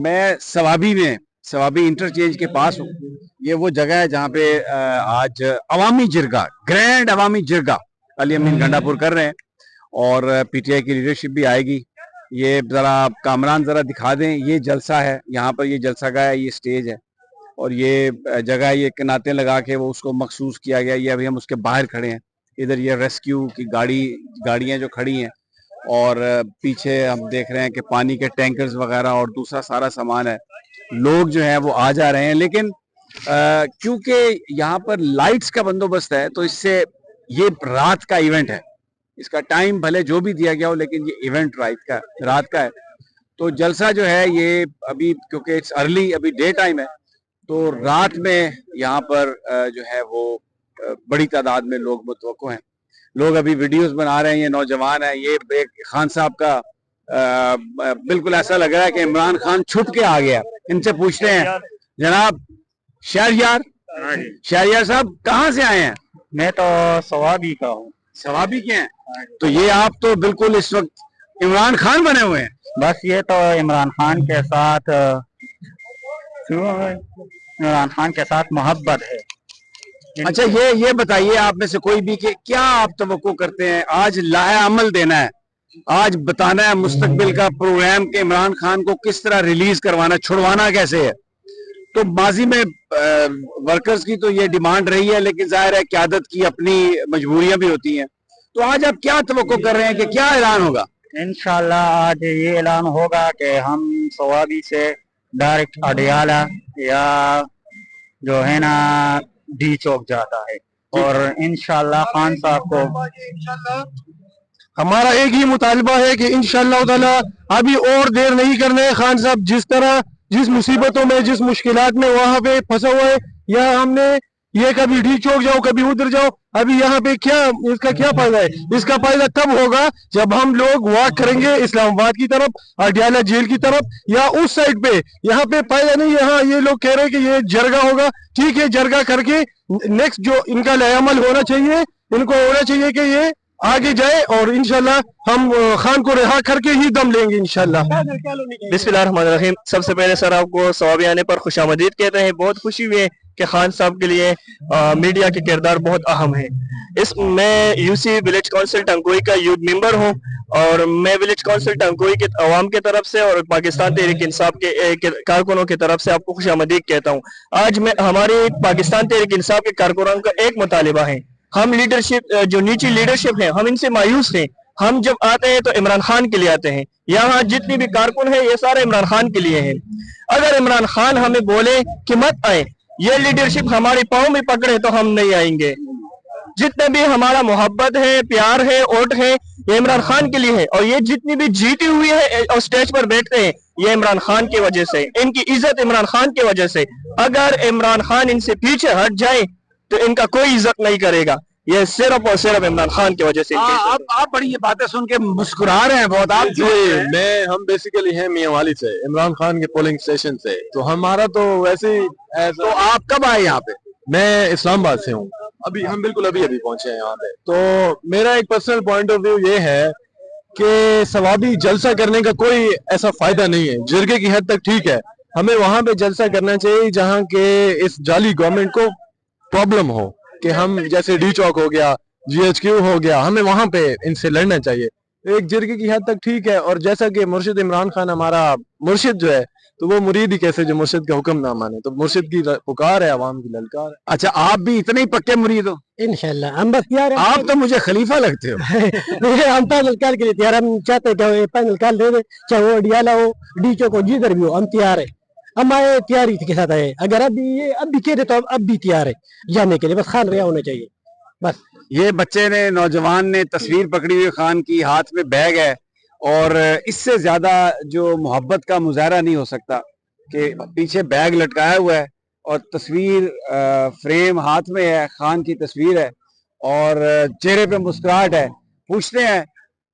मैं सवाबी इंटरचेंज के पास हूँ। ये वो जगह है जहाँ पे आज अवामी जिरगा, ग्रैंड अवामी जिरगा अली अमीन गंडापुर कर रहे हैं और पीटीआई की लीडरशिप भी आएगी। ये जरा कामरान जरा दिखा दें, ये जलसा है, यहाँ पर ये जलसा का है, ये स्टेज है और ये जगह, ये कनातें लगा के वो उसको मखसूस किया गया। ये अभी हम उसके बाहर खड़े हैं। इधर ये रेस्क्यू की गाड़ियाँ जो खड़ी हैं और पीछे हम देख रहे हैं कि पानी के टैंकर्स वगैरह और दूसरा सारा सामान है। लोग जो है वो आ जा रहे हैं, लेकिन क्योंकि यहाँ पर लाइट्स का बंदोबस्त है तो इससे ये रात का इवेंट है। इसका टाइम भले जो भी दिया गया हो, लेकिन ये इवेंट रात का है। तो जलसा जो है ये अभी, क्योंकि इट्स अर्ली, अभी डे टाइम है, तो रात में यहाँ पर जो है वो बड़ी तादाद में लोग मुतवक्को हैं। लोग अभी वीडियोस बना रहे हैं, ये नौजवान है, ये एक खान साहब का बिल्कुल ऐसा लग रहा है कि इमरान खान छुप के आ गया। इनसे पूछते हैं, जनाब शहरियार साहब कहाँ से आए हैं? मैं तो सवाबी का हूँ। सवाबी के हैं? तो ये आप तो बिल्कुल इस वक्त इमरान खान बने हुए हैं। बस ये तो इमरान खान के साथ मोहब्बत है। अच्छा, ये बताइए आप में से कोई भी कि क्या आप तवक्को करते हैं? आज लाहे अमल देना है, आज बताना है मुस्तकबिल का प्रोग्राम के इमरान खान को किस तरह रिलीज करवाना, छुड़वाना कैसे है। तो माजी में वर्कर्स की तो ये डिमांड रही है, लेकिन जाहिर है क़यादत की अपनी मजबूरियां भी होती हैं। तो आज आप क्या तवक्को कर रहे हैं कि क्या ऐलान होगा? इंशाल्लाह आज ये ऐलान होगा कि हम सवाबी से डायरेक्ट अडियाला या जो है ना डी चौक जाता है और इंशाल्लाह खान साहब को हमारा एक ही मुतालबा है कि इंशाल्लाह ताला अभी और देर नहीं करना है। खान साहब जिस मुसीबतों में, जिस मुश्किलात में वहाँ पे फंसा हुआ है, या हमने ये कभी डी चौक जाओ कभी उधर जाओ, अभी यहाँ पे इसका क्या फायदा है? इसका फायदा तब होगा जब हम लोग वॉक करेंगे इस्लामाबाद की तरफ, अडियाला जेल की तरफ या उस साइड पे। यहाँ पे फायदा नहीं है। हाँ, ये लोग कह रहे हैं कि ये जरगा होगा, ठीक है, जरगा करके नेक्स्ट जो इनका लायामल होना चाहिए, इनको होना चाहिए कि ये आगे जाए और इंशाल्लाह हम खान को रिहा करके ही दम लेंगे इंशाल्लाह। बिस्मिल्लाहिर्रहमानिर्रहीम। सबसे पहले सर आपको सवाबी आने पर खुशामदीद कहते हैं। बहुत खुशी हुई है कि खान साहब के लिए मीडिया के किरदार बहुत अहम है। मैं यूसी विलेज काउंसिल टंकोई का यूथ मेंबर हूं और मैं विलेज काउंसिल टंकोई के अवाम की तरफ से और पाकिस्तान तहरीक इंसाफ के कारकुनों की तरफ से आपको खुशामदीद कहता हूं। आज मैं हमारे पाकिस्तान तहरीक इंसाफ के कारकुनों का एक मुतालिबा है। हम लीडरशिप, जो नीची लीडरशिप है, हम इनसे मायूस हैं। हम जब आते हैं तो इमरान खान के लिए आते हैं। यहाँ जितनी भी कारकुन है ये सारे इमरान खान के लिए हैं। अगर इमरान खान हमें बोले कि मत आए, ये लीडरशिप हमारे पाँव में पकड़े तो हम नहीं आएंगे। जितने भी हमारा मोहब्बत है, प्यार है, वोट है, ये इमरान खान के लिए है। और ये जितनी भी जीती हुई है और स्टेज पर बैठते हैं, ये इमरान खान की वजह से, इनकी इज्जत इमरान खान की वजह से। अगर इमरान खान इनसे पीछे हट जाए तो इनका कोई इज्जत नहीं करेगा। ये सिर्फ और सिर्फ इमरान खान की वजह से। आप बड़ी ये बातें सुन के मुस्कुरा रहे हैं बहुत। आप हम बेसिकली हैं मियांवाली से, इमरान खान के पोलिंग स्टेशन से। तो हमारा तो वैसे ही तो आप कब आए यहाँ पे? मैं इस्लामाबाद से हूँ। हम बिल्कुल अभी पहुंचे हैं यहाँ पे। तो मेरा एक पर्सनल पॉइंट ऑफ व्यू ये है कि सवाबी जलसा करने का कोई ऐसा फायदा नहीं है। जिरगे की हद तक ठीक है, हमें वहां पे जलसा करना चाहिए जहाँ के इस जाली गवर्नमेंट को प्रॉब्लम हो, कि हम जैसे डी चौक हो गया, जीएचक्यू हो गया, हमें वहां पे इनसे लड़ना चाहिए। एक जिरगे की हद तक ठीक है। और जैसा कि मुर्शिद इमरान खान हमारा मुर्शिद जो है, तो वो मुरीद ही कैसे जो मुर्शिद का हुक्म ना माने। तो मुर्शिद की पुकार है, आवाम की ललकार है। अच्छा, आप भी इतने ही पक्के मुरीद हो? इंशाल्लाह हम बस यार, आप तो मुझे खलीफा लगते हो। हम पैनल कार के लिए तैयार। हम चाहते हैं पैनल कार दे दे, चाहे वो अडियाला हो, डी चौक हो, जिधर भी हो, हम तैयार है। हमारे तैयारी के साथ आए। अगर अभी कह दे तो अब भी तैयार है जाने के लिए। बस खान रिहा होना चाहिए बस। ये बच्चे ने, नौजवान ने तस्वीर पकड़ी हुई खान की, हाथ में बैग है और इससे ज्यादा जो मोहब्बत का मुजाहरा नहीं हो सकता कि पीछे बैग लटकाया हुआ है और तस्वीर फ्रेम हाथ में है, खान की तस्वीर है और चेहरे पे मुस्कुराहट है। पूछते हैं,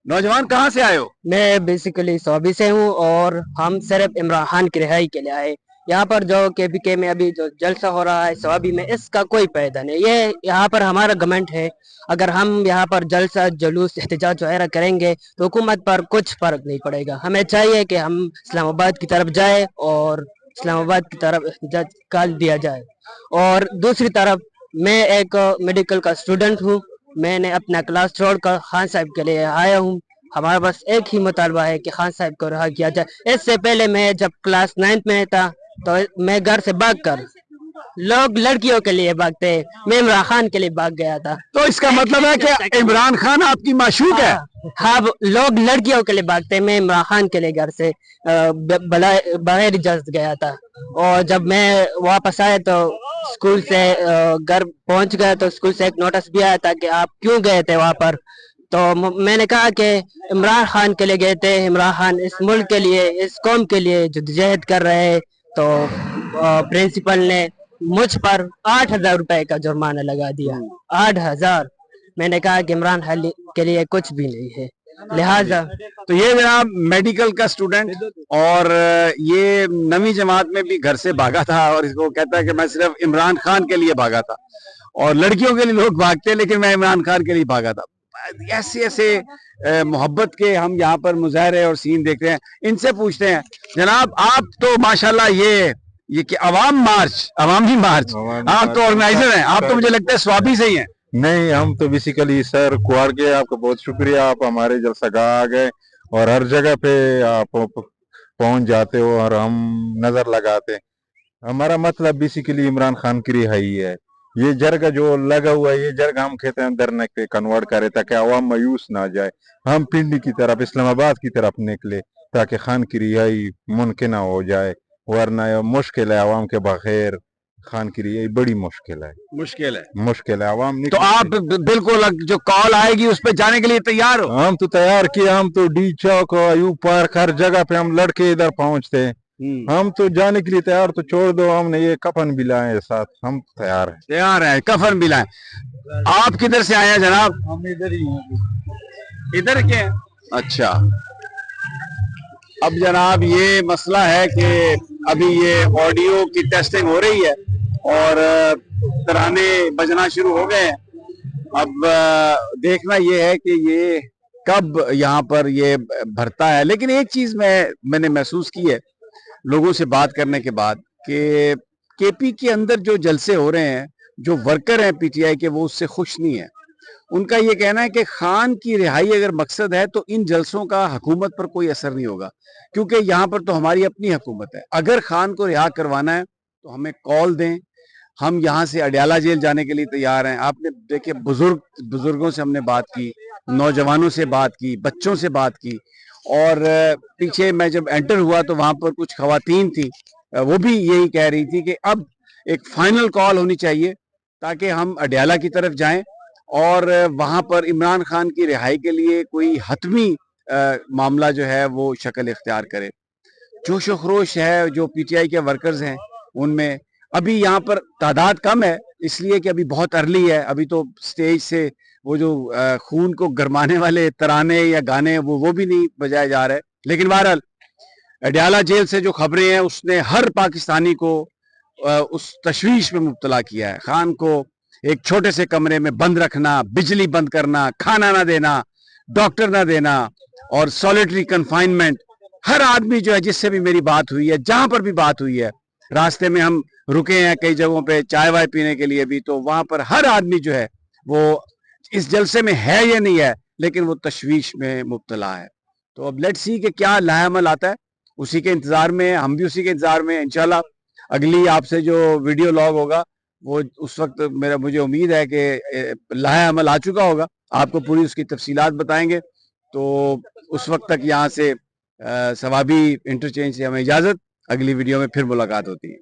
नौजवान कहाँ से आए हो? मैं बेसिकली सवाबी से हूँ और हम सिर्फ इमरान खान की रिहाई के लिए आए। यहाँ पर जो KPK में अभी जो जलसा हो रहा है सवाबी में, इसका कोई फायदा नहीं। ये यहाँ पर हमारा गवर्नमेंट है, अगर हम यहाँ पर जलसा जुलूस एहतजाज वगैरह करेंगे तो हुकूमत पर कुछ फर्क नहीं पड़ेगा। हमें चाहिए कि हम इस्लामाबाद की तरफ जाए और इस्लामाबाद की तरफ एहतजाज कर दिया जाए। और दूसरी तरफ मैं एक मेडिकल का स्टूडेंट हूँ, मैंने अपना क्लास छोड़कर खान साहब के लिए आया हूँ। हमारा बस एक ही मुतालबा है कि खान साहब को रहा किया जाए। इससे पहले मैं जब क्लास 9th में था तो मैं घर से भागकर, लोग लड़कियों के लिए भागते, मैं इमरान खान के लिए भाग गया था। तो इसका मतलब है कि इमरान खान आपकी माशूक है? हाँ, लोग लड़कियों के लिए भागते, मैं इमरान खान के लिए घर से बगैर इजाजत गया था। और जब मैं वापस आया तो स्कूल से घर पहुंच गया तो स्कूल से एक नोटिस भी आया था कि आप क्यों गए थे वहां पर। तो मैंने कहा कि इमरान खान के लिए गए थे, इमरान खान इस मुल्क के लिए, इस कौम के लिए जद्दोजहद कर रहे हैं। तो प्रिंसिपल ने मुझ पर 8,000 रुपए का जुर्माना लगा दिया। 8,000। मैंने कहा कि इमरान खान के लिए कुछ भी नहीं है, लिहाजा। तो ये जनाब मेडिकल का स्टूडेंट, और ये 9वीं जमात में भी घर से भागा था, और इसको कहता है कि मैं सिर्फ इमरान खान के लिए भागा था। और लड़कियों के लिए लोग भागते हैं, लेकिन मैं इमरान खान के लिए भागा था। ऐसे ऐसे मोहब्बत के हम यहाँ पर मुजाहरे और सीन देख रहे हैं। इनसे पूछते हैं, जनाब आप तो माशाल्लाह ये कि अवामी मार्च आप तो ऑर्गेनाइजर हैं, आप तो मुझे लगता है स्वाबी से ही हैं। नहीं, हम तो बेसिकली सर कुआर के, आपका बहुत शुक्रिया, आप हमारे जलसागाह आ गए और हर जगह पे आप पहुंच जाते हो और हम नजर लगाते। हमारा मतलब बेसिकली इमरान खान की रिहाई है। ये जरगा जो लगा हुआ है, ये जरगा हम कहते हैं धरने पे कन्वर्ट करें ताकि आवाम मायूस ना जाए, हम पिंडी की तरफ, इस्लामाबाद की तरफ निकले ताकि खान की रिहाई मुमकिन हो जाए। वरना मुश्किल है, आवाम के बगैर खान की रिहाई बड़ी मुश्किल है आवाम नहीं। तो आप बिल्कुल जो कॉल आएगी उस पर जाने के लिए तैयार हो? हम तो तैयार किए, हम तो डी चौक, अयूब पार्क, हर जगह पे हम लड़के इधर पहुंचते हैं। हम तो जाने के लिए तैयार, तो छोड़ दो, हमने ये कफन भी लाए हैं साथ, हम तैयार हैं कफन भी लाए। आप किधर से आए हैं जनाब? हम इधर ही हैं। इधर के? अच्छा। अब जनाब ये मसला है कि अभी ये ऑडियो की टेस्टिंग हो रही है और तराने बजना शुरू हो गए हैं। अब देखना ये है कि ये कब यहाँ पर ये भरता है। लेकिन एक चीज मैंने महसूस की है लोगों से बात करने के बाद कि केपी के अंदर जो जलसे हो रहे हैं, जो वर्कर हैं पीटीआई के, वो उससे खुश नहीं है। उनका ये कहना है कि खान की रिहाई अगर मकसद है तो इन जलसों का हुकूमत पर कोई असर नहीं होगा, क्योंकि यहाँ पर तो हमारी अपनी हुकूमत है। अगर खान को रिहा करवाना है तो हमें कॉल दें, हम यहाँ से अडियाला जेल जाने के लिए तैयार हैं। आपने देखिए बुजुर्गों से हमने बात की, नौजवानों से बात की, बच्चों से बात की, और पीछे मैं जब एंटर हुआ तो वहां पर कुछ खवातीन थी, वो भी यही कह रही थी कि अब एक फाइनल कॉल होनी चाहिए ताकि हम अडियाला की तरफ जाएं और वहां पर इमरान खान की रिहाई के लिए कोई हतमी मामला जो है वो शक्ल इख्तियार करे। जोश व खरोश है जो पीटीआई के वर्कर्स हैं उनमें। अभी यहाँ पर तादाद कम है इसलिए कि अभी बहुत अर्ली है, अभी तो स्टेज से वो जो खून को गरमाने वाले तराने या गाने वो भी नहीं बजाए जा रहे। लेकिन बहरहाल अडियाला जेल से जो खबरें हैं उसने हर पाकिस्तानी को उस तशवीश में मुब्तला किया है। खान को एक छोटे से कमरे में बंद रखना, बिजली बंद करना, खाना ना देना, डॉक्टर ना देना और सॉलिटरी कन्फाइनमेंट। हर आदमी जो है जिससे भी मेरी बात हुई है, जहां पर भी बात हुई है, रास्ते में हम रुके हैं कई जगहों पे चाय वाय पीने के लिए भी, तो वहां पर हर आदमी जो है वो इस जलसे में है या नहीं है, लेकिन वो तशवीश में मुब्तला है। तो अब लेट्स सी कि क्या लाहेअमल आता है, उसी के इंतजार में, हम भी उसी के इंतजार में। इंशाल्लाह अगली आपसे जो वीडियो लॉग होगा वो उस वक्त मुझे उम्मीद है कि लाहेअमल आ चुका होगा, आपको पूरी उसकी तफसीलात बताएंगे। तो उस वक्त तक यहाँ से सवाबी इंटरचेंज से हमें इजाजत, अगली वीडियो में फिर मुलाकात होती है।